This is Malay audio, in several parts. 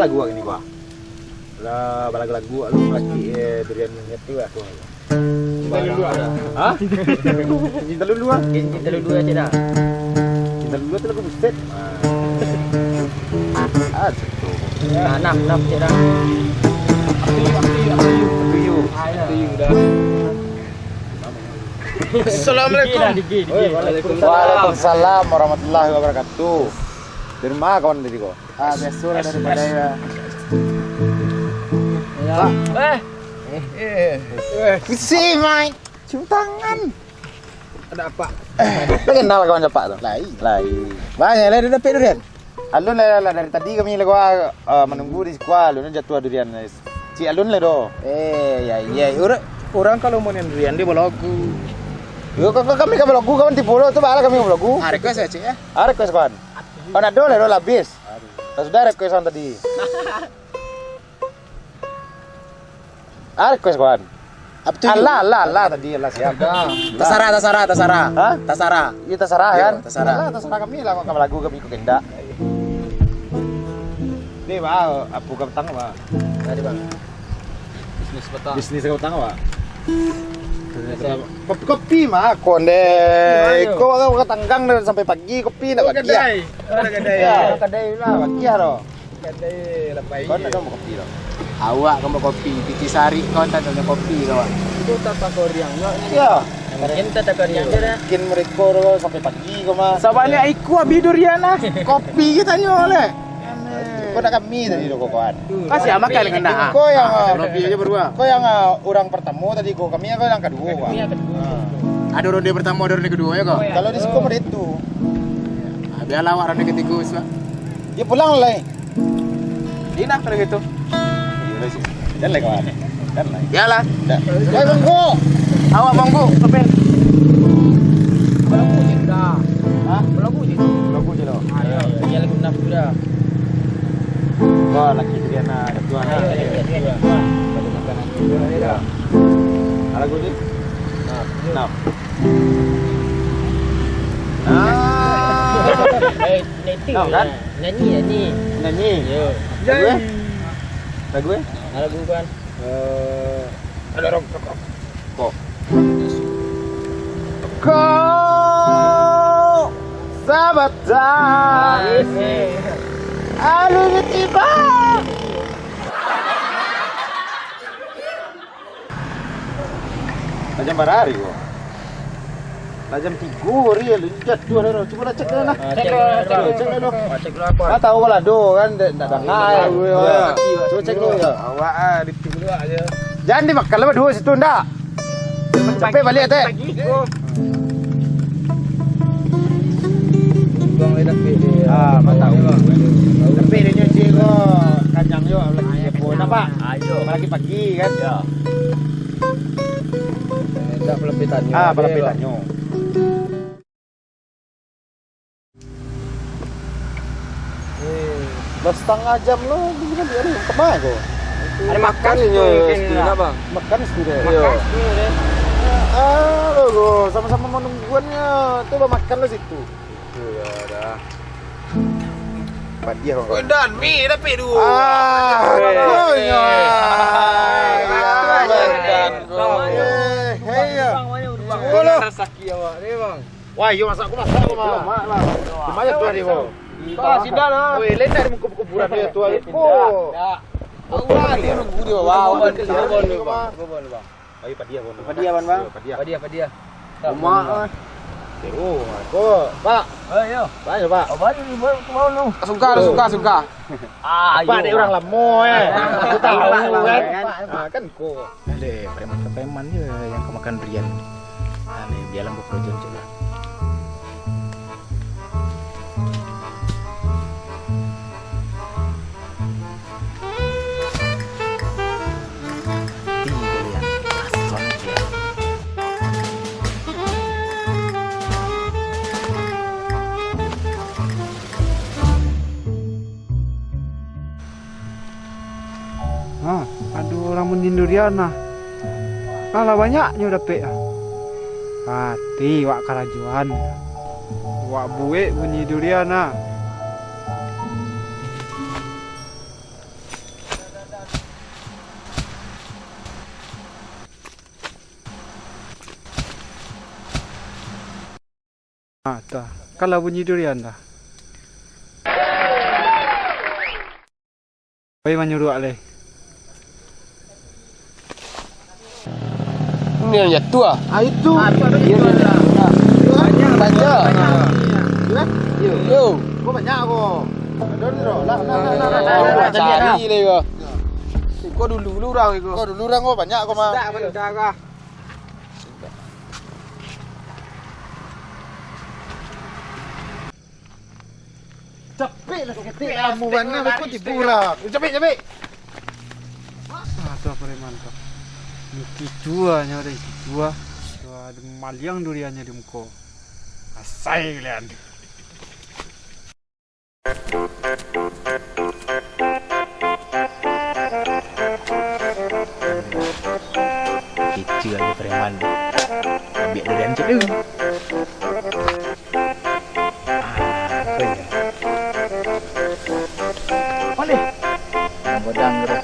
lagu ini gua. Lah lagu-lagu lu lagi durian itu aku. Cinta dulu ada. Hah? Cinta dulu ah. Cinta dulu aja dah. Cinta dulu tuh lagu buset. Enam je dah. Tuyu dah. Assalamualaikum. Waalaikumsalam warahmatullahi wabarakatuh. Dari mana kawan tadi kok? Biasa daripada ya. Kusi, Mai. Cium tangan. Ada apa? Lu kenal kawan Pak tuh? Lai. Banyak lah dia dapat durian. Alun lah dari tadi kami lagi menunggu di sekolah. Alun jatuh durian. Si Alun lah do. Ya. Orang kalau mau durian dia bologu. Yo kami ke bologu kawan tipu lo tuh bala kami ke bologu. Request aja ya. Request kawan. Kawan ada lah do habis. Sudah requestan tadi. Request kawan. Allah tadi Allah siap. Tasara. Hah? Tasara. Iya terserah kan? Terserah. Kami lah kalau lagu kami ikut kendak. Nih bang, apa kau tang bang? Tadi bang. Bisnis kau tang bang? Kopi mah konde. Kau ketanggang dari sampai pagi kopi nak pagi ya? Kedai lah pagi ya lo. Kedai lepai. Kau nak mau kopi lo? Awak kamu kopi, Titi Sari kau tak ada kopi kawan. Itu tak koriang. Iya. Mungkin tak koriang je dah. Bikin mereka lo sampai pagi kau mah. Sabanya iku abi durian lah. Kopi kita nyoleh. Kau nak kami tadi lo kawan. Kasih makan dengan dah. Kau yang kopi aja berdua. Kau yang orang pertama tadi kau kami yang kedua kawan. Ada ronde pertama, ada ronde kedua ya kau. Kalau di sekolah itu. Biarlah awak ronde ketiga sebab. Dia pulang lah. Enak kalau gitu. Dan lagi kawan. Dan lagi. Yalah. Woi monggo. Awak monggo, Sopen. Belagu je dah. Hah? Belagu je. Lagu je lo. Ayo, dia lagu 6 dah. Wah, laki dia nak ketua nak. Pada makanan itu dah. Lagu ni. Nah. Nanti kan? Nyanyi ni. Nyanyi. Ya. Lagu Lagu kan. ada rock. Kau sahabat Alu tiba. Jam berapa hari kau? Jam 3 hari lu jatuh dah. Cuba dah cek dah lah. Cek dulu. Cek dulu apa? Kau tahu kalau do kan tak dengar. Cuba cek dulu ya. Awak di dulu aja. Jangan dimakan lah dua situ ndak. Sampai balik teh. Bang ledak dia. Tahu. Tapi dia nyuci kok kacang yo lagi pun apa? Ayo. Lagi pagi kan. Ya. Tak pelepitannya. Pelepitannya. Lo setengah jam lo begini dia kemana kok? Ada makan ni ya, bang. Makan sudah. Makan Lo sama-sama menungguannya. Coba makan lo situ. Itu ya dah. Dia kok. Dan mi tapi dulu. Pokoknya. Saki awak ni bang. Wah, yo masak aku mah. Gimana tuh hari kok? Sudah lah. Woi, lain dari kuburan dia tuh hari kok. Awak dia nunggu dia. Wow, bang. Ayo padia bon. Bang. Padia. Rumah. Kok, Pak. Ayo. Banyak, Pak. Abang ni mau nu. Suka. Pak ada orang lamo Aku tahu kan. Kan kok. Ada preman je yang kemakan durian. Nih, dia lampu projem je lah. Ada orang mendindurian nah. Kalah banyaknya dapat ah. Pati wak karajuan. Wak buik bunyi durian nah. Dah. Kalau bunyi durian dah. Baik menyuruh alih. Ini yang jatuh ah. Itu. Banyak. Yo. Kau banyak kau. Cari lagi kau. Kau dulu orang kau. Kau dulu orang kau banyak kau mah. Tak dah kau. Capek lah ketik kamu mana kau tipu lah. Capek. Tuh preman tuh. Ini juanya ada jua. Tuh ada maliang duriannya di muka. Asai kalian. Kecil aja preman. Ambil durian cek dulu. Boleh. Bodang terus.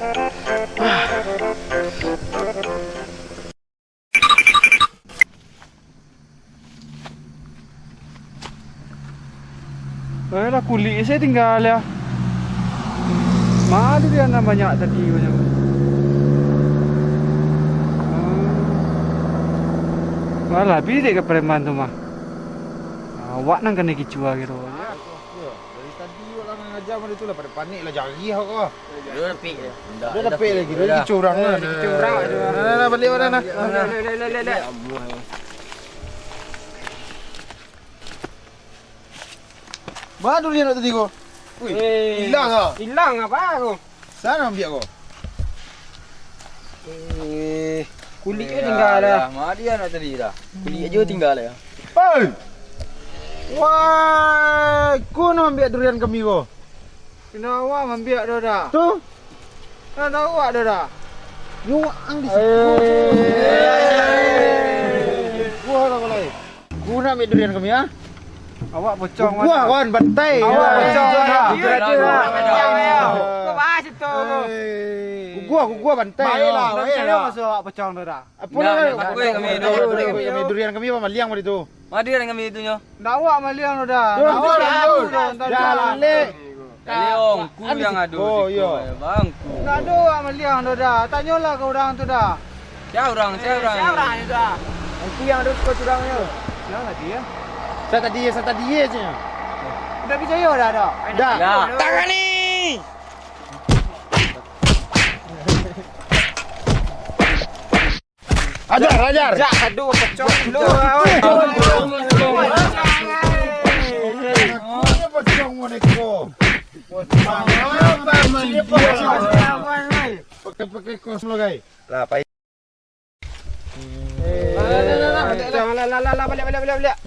Lah kulit saya tinggal ya. Mana durian banyak tadi banyak. Malah bidik ke preman tu mah. Awak nang kena kicua gitu. Dari tadi orang ngajar mana tu lah pada panik lah jari kau. Dia dapik dia. Dia dapik lagi. Dia kicurang lah. Kicurang ada. Nah, balik mana? Lek. Mana durian tadi kau? Hilang ah. Hilang apa kau? Sana ambil kau. Kulit dia tinggal dah. Mak dia nak tadi dah. Kulit aja tinggal dah. Hei! Wah, kau nak ambil durian kami kau? Kena awak ambil dah dah. Tu? Kena awak dah dah. Yo, ang di situ. Gua lah kau lain. Kau nak ambil durian kami ah? Awak pocong mana? Gua kawan bantai. Awak pocong dah. Kau bahas itu. Gua bantai. Baiklah, baiklah. Masuk awak pocong dah dah. Apa lah? Kami durian kami apa maliang pada tu? Mak dia dengan itu nyo. Dah awak maliang dah. Awak dah lelek. Leong, ku yang adu. Oh, iya. Bang. Nak ada awak maliang dah. Tanyalah ke orang tu dah. Siapa orang? itu dah. Aku yang ada kau curangnya. Yang tadi ya. Saya tadi je. Dah percaya dah dah. Dah. Tangan ni. Ajar. Aduh, pecong dulu. Pocong moneko. Pakai kos lo guys. Lah, pai. Balik.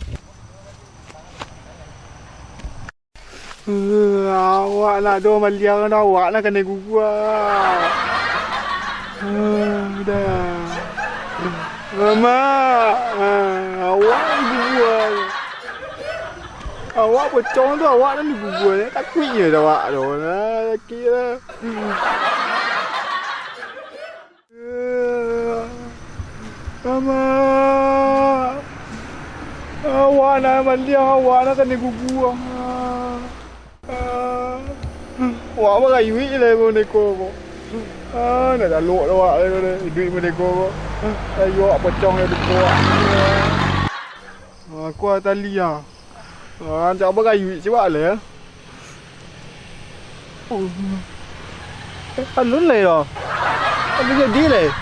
Awak nak do maliang dah, awak nak kena gugah. Dah. Mama, awak gugah. Awak pocong tu awak nak gugah. Takutnya dah awak tu. Sakit lah. Mama. Awak nak maliang, awak nak kena gugah. Awak apa kayu je lah boneko ko. Nak daluk dah awak ni. Duit boneko ko. Ayo awak pocong dia dekat awak. Aku tali ah. Cak apa kayu je awak lah. Alun lah dah. Apa jadi lah?